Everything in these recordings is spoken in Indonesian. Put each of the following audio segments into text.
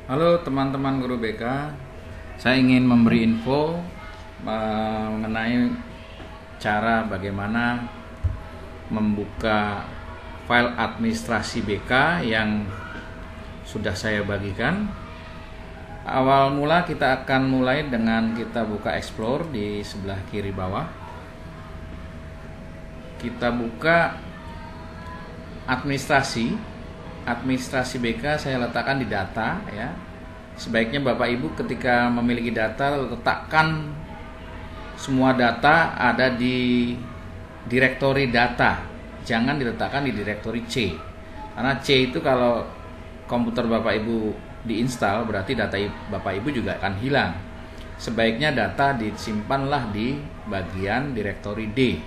Halo teman-teman guru BK, saya ingin memberi info mengenai cara bagaimana membuka file administrasi BK yang sudah saya bagikan. Awal mula kita akan mulai dengan kita buka Explore di sebelah kiri bawah. Kita buka administrasi BK, saya letakkan di data ya. Sebaiknya Bapak Ibu ketika memiliki data letakkan semua data ada di direktori data. Jangan diletakkan di direktori C. Karena C itu kalau komputer Bapak Ibu diinstal berarti data Bapak Ibu juga akan hilang. Sebaiknya data disimpanlah di bagian direktori D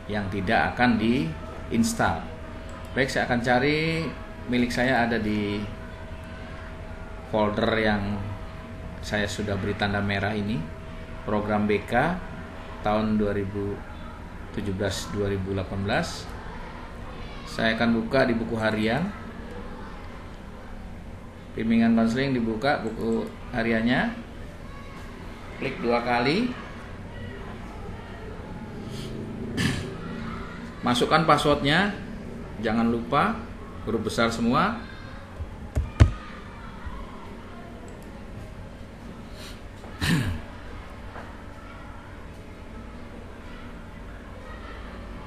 yang tidak akan diinstal. Baik, saya akan cari milik saya ada di folder yang saya sudah beri tanda merah ini, program BK tahun 2017-2018. Saya akan buka di buku harian, bimbingan konseling dibuka buku hariannya, klik 2 kali, masukkan passwordnya, jangan lupa huruf besar semua.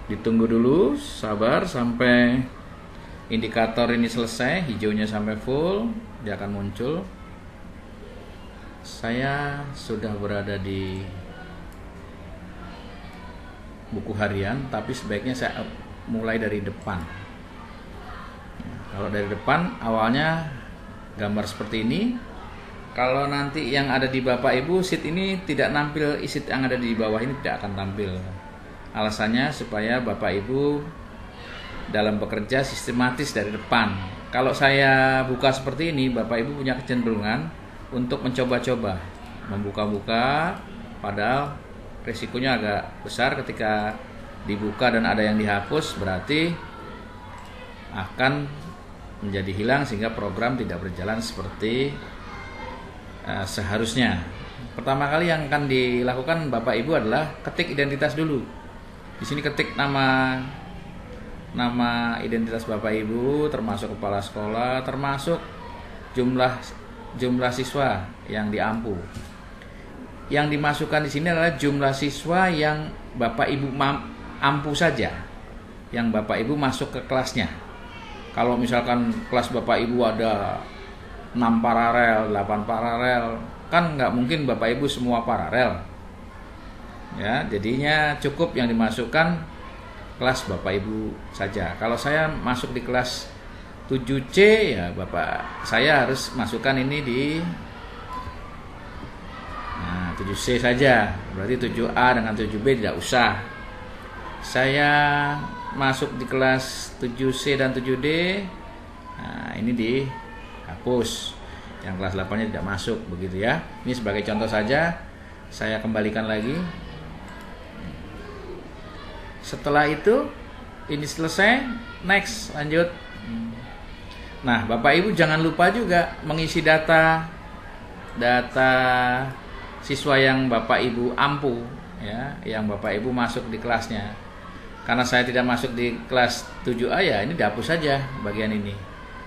Ditunggu dulu, sabar sampai indikator ini selesai, hijaunya sampai full, dia akan muncul. Saya sudah berada di buku harian, tapi sebaiknya saya mulai dari depan. Kalau dari depan awalnya gambar seperti ini. Kalau nanti yang ada di Bapak Ibu sheet ini tidak nampil, sheet yang ada di bawah ini tidak akan tampil. Alasannya supaya Bapak Ibu dalam bekerja sistematis dari depan. Kalau saya buka seperti ini, Bapak Ibu punya kecenderungan untuk mencoba-coba membuka-buka, padahal resikonya agak besar ketika dibuka dan ada yang dihapus, berarti akan menjadi hilang sehingga program tidak berjalan seperti seharusnya. Pertama kali yang akan dilakukan Bapak Ibu adalah ketik identitas dulu. Di sini ketik nama identitas Bapak Ibu, termasuk kepala sekolah, termasuk jumlah siswa yang diampu. Yang dimasukkan di sini adalah jumlah siswa yang Bapak Ibu ampu saja, yang Bapak Ibu masuk ke kelasnya. Kalau misalkan kelas Bapak Ibu ada 6 paralel, 8 paralel, kan nggak mungkin Bapak Ibu semua paralel. Ya, jadinya cukup yang dimasukkan kelas Bapak Ibu saja. Kalau saya masuk di kelas 7C, ya Bapak saya harus masukkan ini di 7C saja. Berarti 7A dengan 7B tidak usah. Saya masuk di kelas 7C dan 7D, nah ini dihapus, yang kelas 8 nya tidak masuk, begitu ya. Ini sebagai contoh saja, saya kembalikan lagi. Setelah itu ini selesai, next, lanjut. Nah Bapak Ibu jangan lupa juga mengisi data siswa yang Bapak Ibu ampu ya, yang Bapak Ibu masuk di kelasnya. Karena saya tidak masuk di kelas 7A, ya ini dihapus saja bagian ini.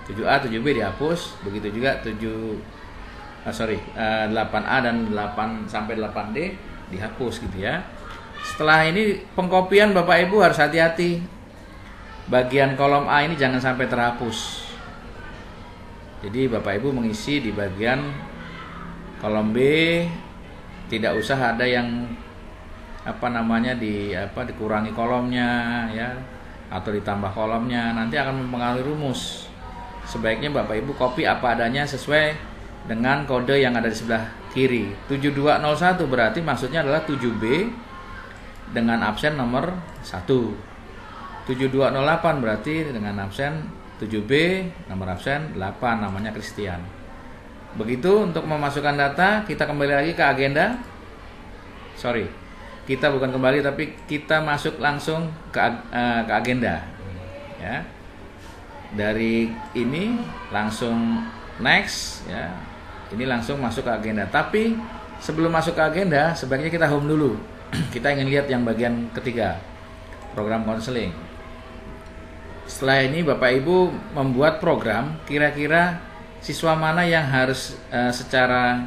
7A, 7B dihapus, begitu juga 8A dan 8 sampai 8D dihapus gitu ya. Setelah ini pengkopian Bapak Ibu harus hati-hati. Bagian kolom A ini jangan sampai terhapus. Jadi Bapak Ibu mengisi di bagian kolom B, tidak usah ada yang dikurangi kolomnya ya, atau ditambah kolomnya, nanti akan mempengaruhi rumus. Sebaiknya Bapak Ibu copy apa adanya sesuai dengan kode yang ada di sebelah kiri. 7201 berarti maksudnya adalah 7B dengan absen nomor 1. 7208 berarti dengan absen 7B nomor absen 8, namanya Christian. Begitu untuk memasukkan data. Kita kembali lagi ke agenda. Kita bukan kembali, tapi kita masuk langsung ke agenda ya. Dari ini langsung next ya. ini langsung masuk ke agenda. Tapi sebelum masuk ke agenda, sebaiknya kita home dulu. Kita ingin lihat yang bagian ketiga, program konseling. Setelah ini Bapak Ibu membuat program, kira-kira siswa mana yang harus secara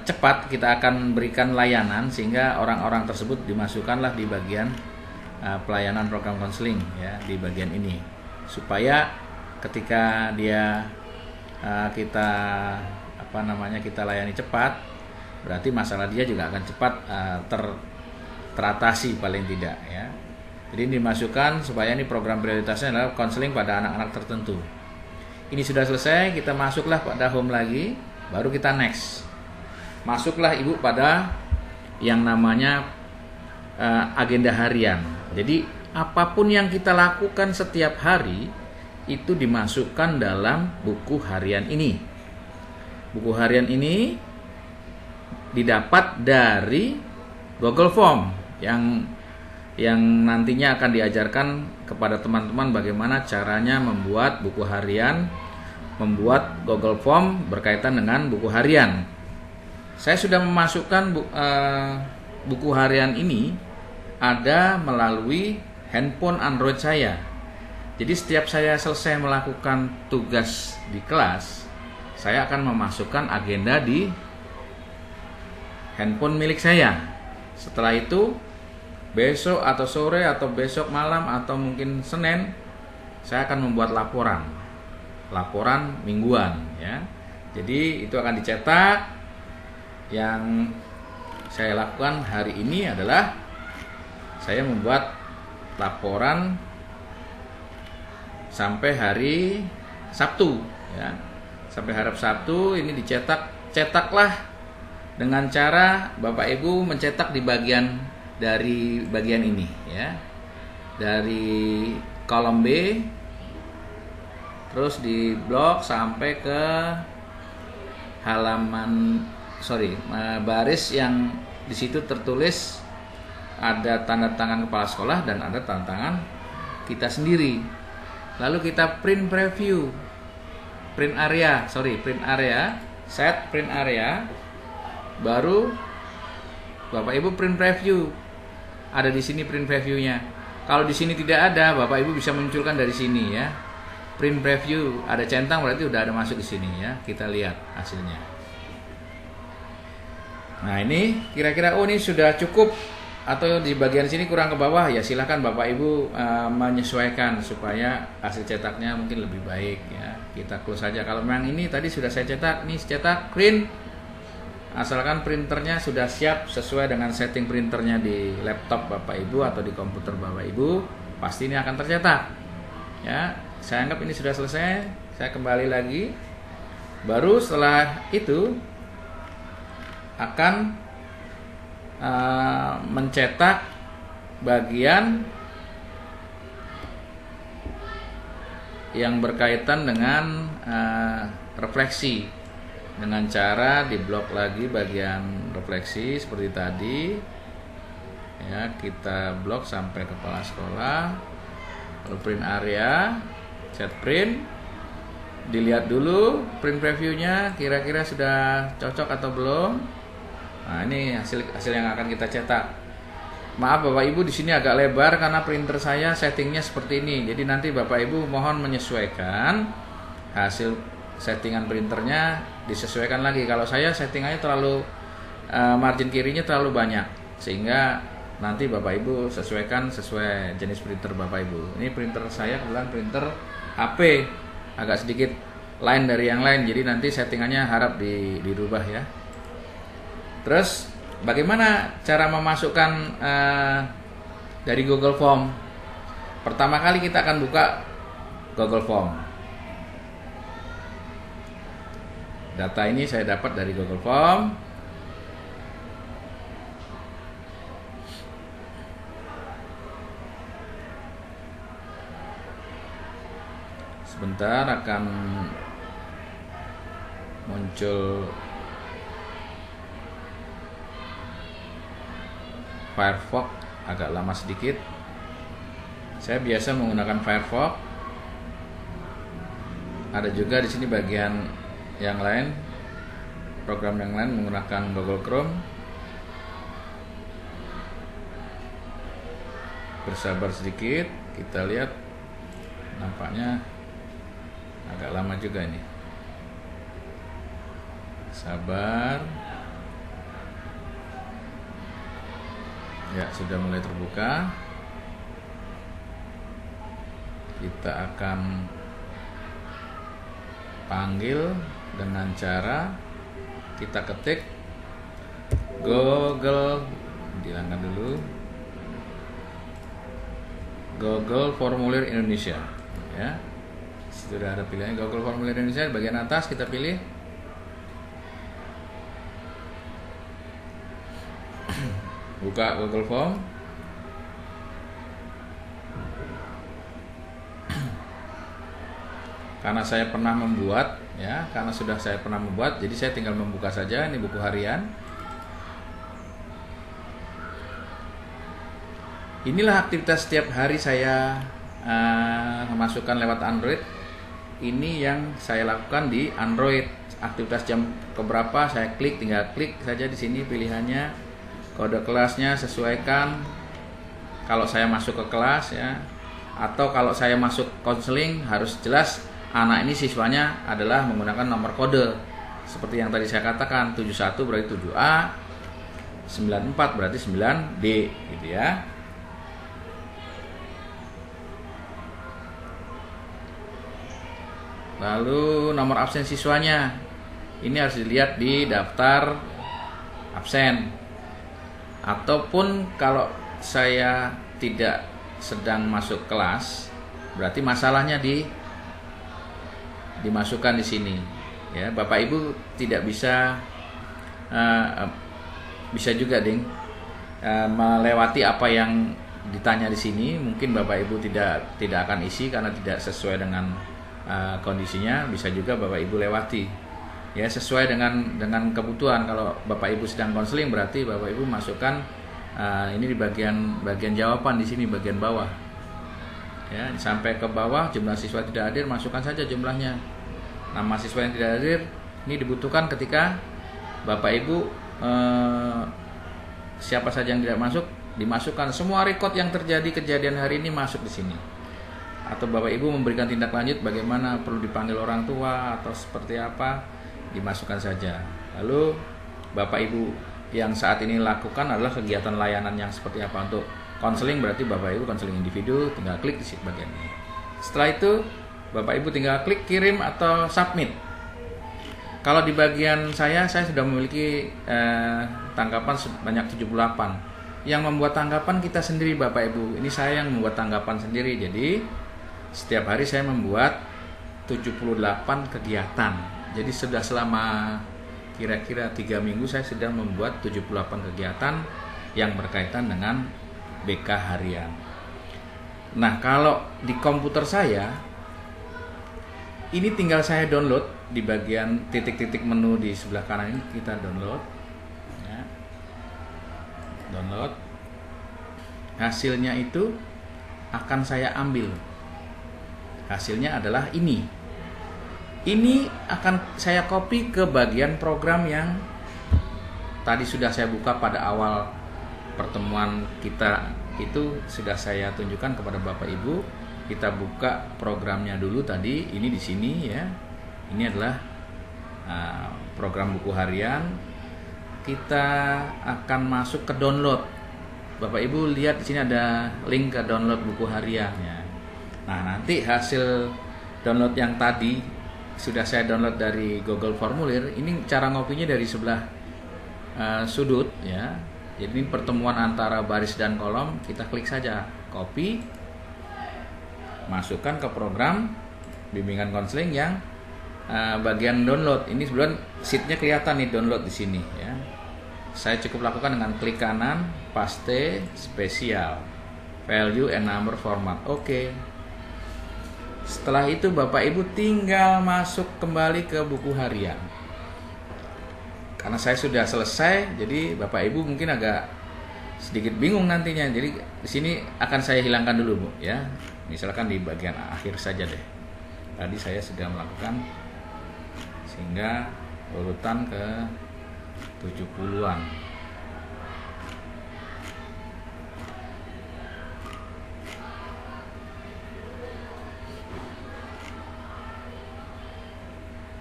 cepat kita akan berikan layanan, sehingga orang-orang tersebut dimasukkanlah di bagian pelayanan program konseling ya, di bagian ini, supaya ketika dia kita kita layani cepat, berarti masalah dia juga akan cepat teratasi paling tidak ya. Jadi ini dimasukkan supaya ini program prioritasnya adalah konseling pada anak-anak tertentu. Ini sudah selesai, kita masuklah pada home lagi, baru kita next. Masuklah Ibu pada yang namanya agenda harian. Jadi apapun yang kita lakukan setiap hari itu dimasukkan dalam buku harian ini. Buku harian ini didapat dari Google Form yang nantinya akan diajarkan kepada teman-teman bagaimana caranya membuat buku harian, membuat Google Form berkaitan dengan buku harian. Saya sudah memasukkan buku harian ini ada melalui handphone Android saya. Jadi setiap saya selesai melakukan tugas di kelas, saya akan memasukkan agenda di handphone milik saya. Setelah itu besok atau sore atau besok malam atau mungkin Senin, saya akan membuat laporan mingguan ya. Jadi itu akan dicetak. Yang saya lakukan hari ini adalah saya membuat laporan sampai hari Sabtu ya. Sampai hari Sabtu ini cetaklah dengan cara Bapak Ibu mencetak di dari bagian ini ya, dari kolom B, terus di blok sampai ke baris yang di situ tertulis ada tanda tangan kepala sekolah dan ada tanda tangan kita sendiri. Lalu kita print area, set print area, baru Bapak Ibu print preview. Ada di sini print previewnya. Kalau di sini tidak ada, Bapak Ibu bisa munculkan dari sini ya. Print preview ada centang berarti udah ada masuk di sini ya. Kita lihat hasilnya. Nah ini kira-kira ini sudah cukup atau di bagian sini kurang ke bawah ya, silahkan Bapak Ibu menyesuaikan supaya hasil cetaknya mungkin lebih baik ya. Kita close saja. Kalau memang ini tadi sudah saya cetak, nih cetak print. Asalkan printernya sudah siap sesuai dengan setting printernya di laptop Bapak Ibu atau di komputer Bapak Ibu, pasti ini akan tercetak. Ya, saya anggap ini sudah selesai. Saya kembali lagi. Baru setelah itu akan mencetak bagian yang berkaitan dengan refleksi. Dengan cara diblok lagi bagian refleksi seperti tadi ya, kita blok sampai kepala sekolah, lalu print area, set print, dilihat dulu print previewnya kira-kira sudah cocok atau belum. Nah ini hasil yang akan kita cetak. Maaf Bapak Ibu, di sini agak lebar karena printer saya settingnya seperti ini, jadi nanti Bapak Ibu mohon menyesuaikan hasil settingan printernya, disesuaikan lagi. Kalau saya settingannya terlalu margin kirinya terlalu banyak, sehingga nanti Bapak Ibu sesuaikan sesuai jenis printer Bapak Ibu. Ini printer saya kebetulan printer HP, agak sedikit lain dari yang lain, jadi nanti settingannya harap dirubah ya. Terus bagaimana cara memasukkan dari Google Form? Pertama kali kita akan buka Google Form. Data ini saya dapat dari Google Form. Sebentar akan muncul Firefox, agak lama sedikit. Saya biasa menggunakan Firefox. Ada juga di sini bagian yang lain, program yang lain menggunakan Google Chrome. Bersabar sedikit, kita lihat, nampaknya agak lama juga ini. Sabar. Ya, sudah mulai terbuka. Kita akan panggil dengan cara kita ketik Google, dihilangkan dulu, Google Formulir Indonesia, ya. Sudah ada pilihannya Google Formulir Indonesia di bagian atas, kita pilih. Buka Google Form. Karena saya pernah membuat, ya, karena sudah saya pernah membuat, jadi saya tinggal membuka saja. Ini buku harian. Inilah aktivitas setiap hari saya memasukkan lewat Android. Ini yang saya lakukan di Android. Aktivitas jam keberapa saya klik, tinggal klik saja di sini pilihannya. Kode kelasnya sesuaikan. Kalau saya masuk ke kelas, ya, atau kalau saya masuk konseling harus jelas anak ini siswanya adalah menggunakan nomor kode. Seperti yang tadi saya katakan, 71 berarti 7A, 94 berarti 9D, gitu ya. Lalu nomor absen siswanya, ini harus dilihat di daftar absen. Ataupun kalau saya tidak sedang masuk kelas, berarti masalahnya dimasukkan di sini, ya. Bapak Ibu tidak bisa bisa juga melewati apa yang ditanya di sini. Mungkin Bapak Ibu tidak akan isi karena tidak sesuai dengan kondisinya. Bisa juga Bapak Ibu lewati, ya, sesuai dengan kebutuhan. Kalau Bapak Ibu sedang konseling, berarti Bapak Ibu masukkan ini di bagian jawaban di sini, bagian bawah, ya, sampai ke bawah. Jumlah siswa tidak hadir, masukkan saja jumlahnya. Nama siswa yang tidak hadir ini dibutuhkan ketika Bapak Ibu siapa saja yang tidak masuk, dimasukkan semua rekod yang terjadi kejadian hari ini masuk di sini. Atau Bapak Ibu memberikan tindak lanjut bagaimana perlu dipanggil orang tua atau seperti apa, dimasukkan saja. Lalu Bapak Ibu yang saat ini lakukan adalah kegiatan layanan yang seperti apa. Untuk konseling berarti Bapak Ibu konseling individu, tinggal klik di bagian ini. Setelah itu Bapak Ibu tinggal klik kirim atau submit. Kalau di bagian saya sudah memiliki tanggapan sebanyak 78. Yang membuat tanggapan kita sendiri Bapak Ibu. Ini saya yang membuat tanggapan sendiri. Jadi setiap hari saya membuat 78 kegiatan. Jadi sudah selama kira-kira 3 minggu saya sudah membuat 78 kegiatan yang berkaitan dengan BK harian. Nah, kalau di komputer saya ini tinggal saya download di bagian titik-titik menu di sebelah kanan ini, kita download, ya. Download. Hasilnya itu akan saya ambil. Hasilnya adalah ini. Ini akan saya copy ke bagian program yang tadi sudah saya buka pada awal pertemuan kita. Itu sudah saya tunjukkan kepada Bapak Ibu. Kita buka programnya dulu tadi. Ini di sini, ya. Ini adalah program buku harian. Kita akan masuk ke download. Bapak Ibu lihat di sini ada link ke download buku hariannya. Nah, nanti hasil download yang tadi sudah saya download dari Google Formulir. Ini cara ngopinya dari sebelah sudut, ya. Jadi ini pertemuan antara baris dan kolom. Kita klik saja copy, masukkan ke program bimbingan konseling yang bagian download. Ini sebenarnya sheetnya kelihatan nih, download di sini, ya. Saya cukup lakukan dengan klik kanan, paste, spesial, value and number format. Oke. Setelah itu Bapak Ibu tinggal masuk kembali ke buku harian. Karena saya sudah selesai, jadi Bapak Ibu mungkin agak sedikit bingung nantinya. Jadi di sini akan saya hilangkan dulu, Bu, ya. Misalkan di bagian akhir saja deh. Tadi saya sudah melakukan sini. hingga urutan ke 70-an.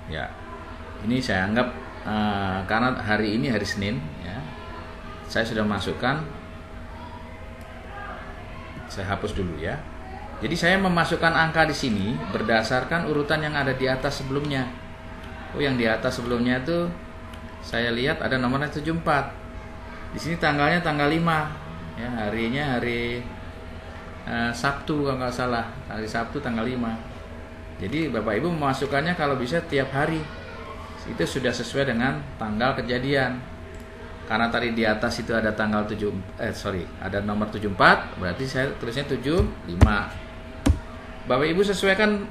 Ya, ini saya anggap karena hari ini hari Senin, ya, saya sudah masukkan. Saya hapus dulu ya. Jadi saya memasukkan angka di sini berdasarkan urutan yang ada di atas sebelumnya. Oh, yang di atas sebelumnya itu saya lihat ada nomornya 74. Di sini tanggalnya tanggal 5. Ya, harinya hari Sabtu kalau nggak salah. Hari Sabtu tanggal 5. Jadi Bapak Ibu memasukkannya kalau bisa tiap hari. Itu sudah sesuai dengan tanggal kejadian. Karena tadi di atas itu ada tanggal ada nomor 74, berarti saya tulisnya 75. Bapak Ibu sesuaikan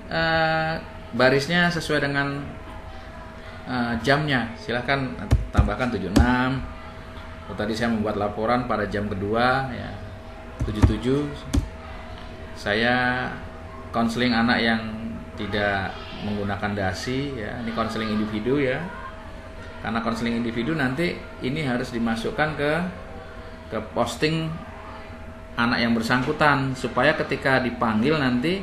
barisnya sesuai dengan jamnya. Silahkan tambahkan 76. Tadi saya membuat laporan pada jam kedua, ya, 77. Saya konseling anak yang tidak menggunakan dasi, ya. Ini konseling individu, ya. Karena konseling individu nanti ini harus dimasukkan ke posting anak yang bersangkutan supaya ketika dipanggil nanti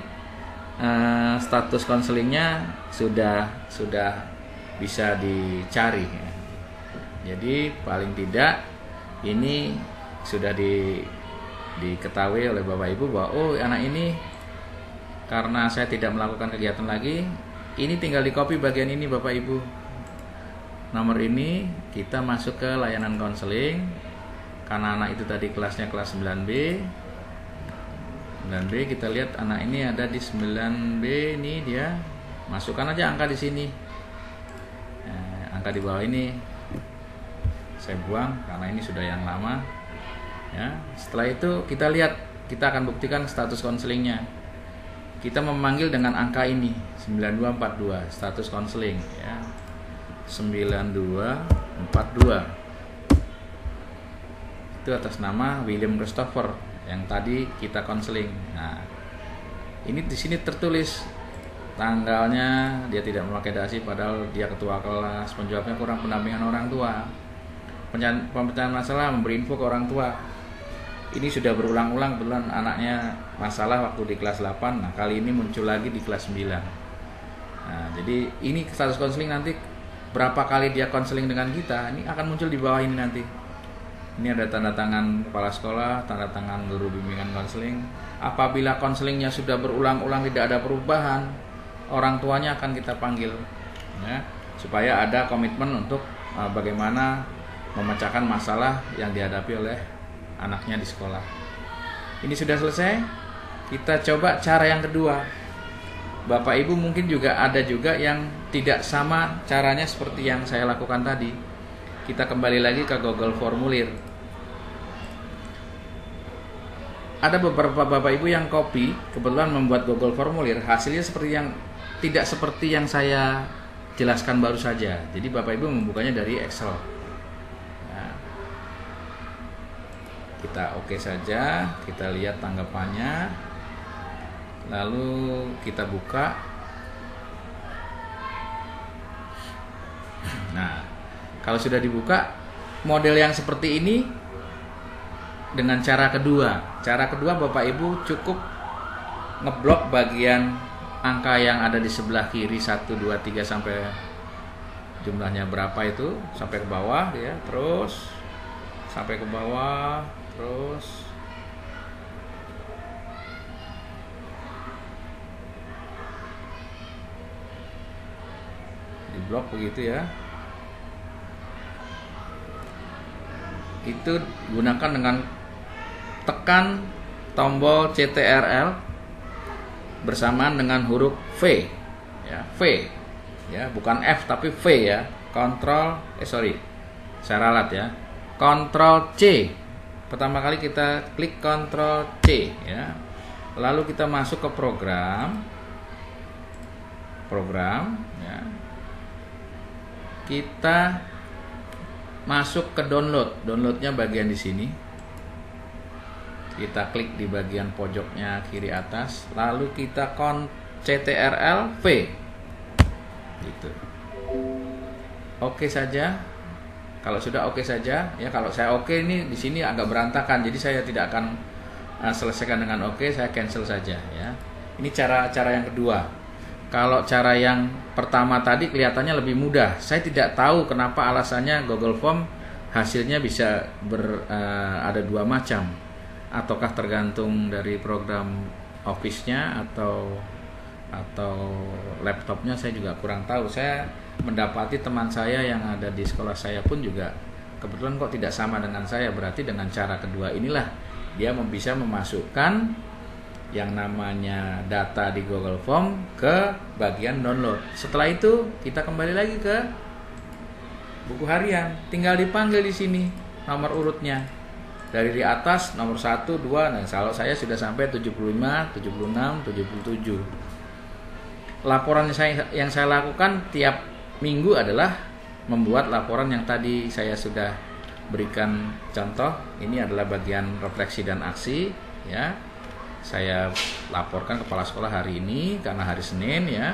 status konselingnya sudah bisa dicari, ya. Jadi paling tidak ini sudah diketahui oleh Bapak Ibu bahwa oh, anak ini karena saya tidak melakukan kegiatan lagi, ini tinggal di copy bagian ini Bapak Ibu. Nomor ini kita masuk ke layanan konseling. Karena anak itu tadi kelasnya kelas 9B. 9B kita lihat anak ini ada di 9B, ini dia. Masukkan aja angka di sini. Angka di bawah ini saya buang karena ini sudah yang lama. Ya, setelah itu kita lihat, kita akan buktikan status konselingnya. Kita memanggil dengan angka ini 9242 status konseling, ya. 9242 itu atas nama William Christopher yang tadi kita konseling. Nah, ini di sini tertulis tanggalnya dia tidak memakai dasi padahal dia ketua kelas, penjawabnya kurang pendampingan orang tua, pemecahan masalah memberi info ke orang tua. Ini sudah berulang-ulang, kebetulan anaknya masalah waktu di kelas 8. Nah, kali ini muncul lagi di kelas 9. Nah, jadi ini status konseling nanti berapa kali dia konseling dengan kita, ini akan muncul di bawah ini nanti. Ini ada tanda tangan kepala sekolah, tanda tangan guru bimbingan konseling. Apabila konselingnya sudah berulang-ulang tidak ada perubahan, orang tuanya akan kita panggil, ya, supaya ada komitmen untuk bagaimana memecahkan masalah yang dihadapi oleh anaknya di sekolah. Ini sudah selesai. Kita coba cara yang kedua. Bapak Ibu mungkin juga ada juga yang tidak sama caranya seperti yang saya lakukan tadi. Kita kembali lagi ke Google Formulir. Ada beberapa Bapak Ibu yang copy, kebetulan membuat Google Formulir, hasilnya seperti yang tidak seperti yang saya jelaskan baru saja. Jadi Bapak Ibu membukanya dari Excel. Nah, kita oke saja, kita lihat tanggapannya, lalu kita buka. Nah, kalau sudah dibuka, model yang seperti ini dengan cara kedua. Cara kedua Bapak Ibu cukup ngeblok bagian angka yang ada di sebelah kiri 1, 2, 3 sampai jumlahnya berapa itu, sampai ke bawah, ya, terus sampai ke bawah, terus di blok begitu, ya. Itu gunakan dengan tekan tombol CTRL bersamaan dengan huruf V, ya, V, ya, bukan F tapi V, ya. Saya ralat, ya. Ctrl C. Pertama kali kita klik Ctrl C, ya. Lalu kita masuk ke program, ya. Kita masuk ke downloadnya bagian di sini. Kita klik di bagian pojoknya kiri atas, lalu kita CTRL V, gitu. oke saja. Kalau sudah oke saja, ya kalau saya oke ini di sini agak berantakan, jadi saya tidak akan selesaikan dengan oke, saya cancel saja ya. Ini cara yang kedua. Kalau cara yang pertama tadi kelihatannya lebih mudah. Saya tidak tahu kenapa alasannya Google Form hasilnya bisa ada dua macam. Ataukah tergantung dari program Office-nya atau laptopnya, saya juga kurang tahu. Saya mendapati teman saya yang ada di sekolah saya pun juga kebetulan kok tidak sama dengan saya. Berarti dengan cara kedua inilah dia bisa memasukkan yang namanya data di Google Form ke bagian download. Setelah itu kita kembali lagi ke buku harian, tinggal dipanggil di sini nomor urutnya dari di atas nomor 1, 2. Nah, kalau saya sudah sampai 75, 76, 77. Laporan yang saya lakukan tiap minggu adalah membuat laporan yang tadi saya sudah berikan contoh. Ini adalah bagian refleksi dan aksi ya. Saya laporkan kepala sekolah hari ini karena hari Senin ya.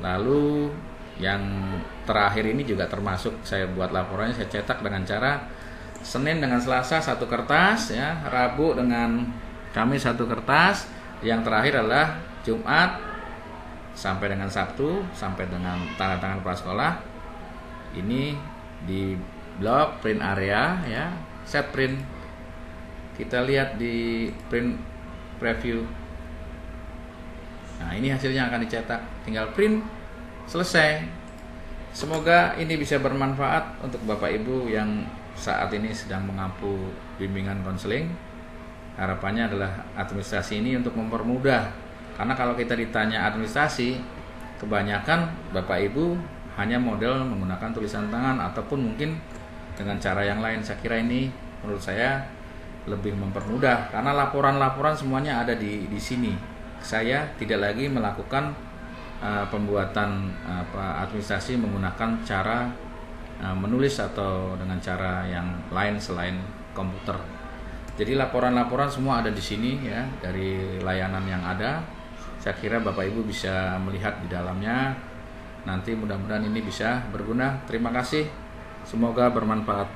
Lalu yang terakhir ini juga termasuk saya buat laporannya, saya cetak dengan cara Senin dengan Selasa satu kertas ya, Rabu dengan Kamis satu kertas, yang terakhir adalah Jumat sampai dengan Sabtu sampai dengan tanda tangan kepala sekolah. Ini di blok print area ya, set print. Kita lihat di print preview. Nah, ini hasilnya akan dicetak, tinggal print, selesai. Semoga ini bisa bermanfaat untuk Bapak Ibu yang saat ini sedang mengampu bimbingan konseling. Harapannya adalah administrasi ini untuk mempermudah. Karena kalau kita ditanya administrasi, kebanyakan Bapak Ibu hanya model menggunakan tulisan tangan ataupun mungkin dengan cara yang lain. Saya kira ini menurut saya lebih mempermudah karena laporan-laporan semuanya ada di sini. Saya tidak lagi melakukan pembuatan administrasi menggunakan cara menulis atau dengan cara yang lain selain komputer. Jadi laporan-laporan semua ada di sini ya, dari layanan yang ada. Saya kira Bapak Ibu bisa melihat di dalamnya. Nanti mudah-mudahan ini bisa berguna. Terima kasih. Semoga bermanfaat.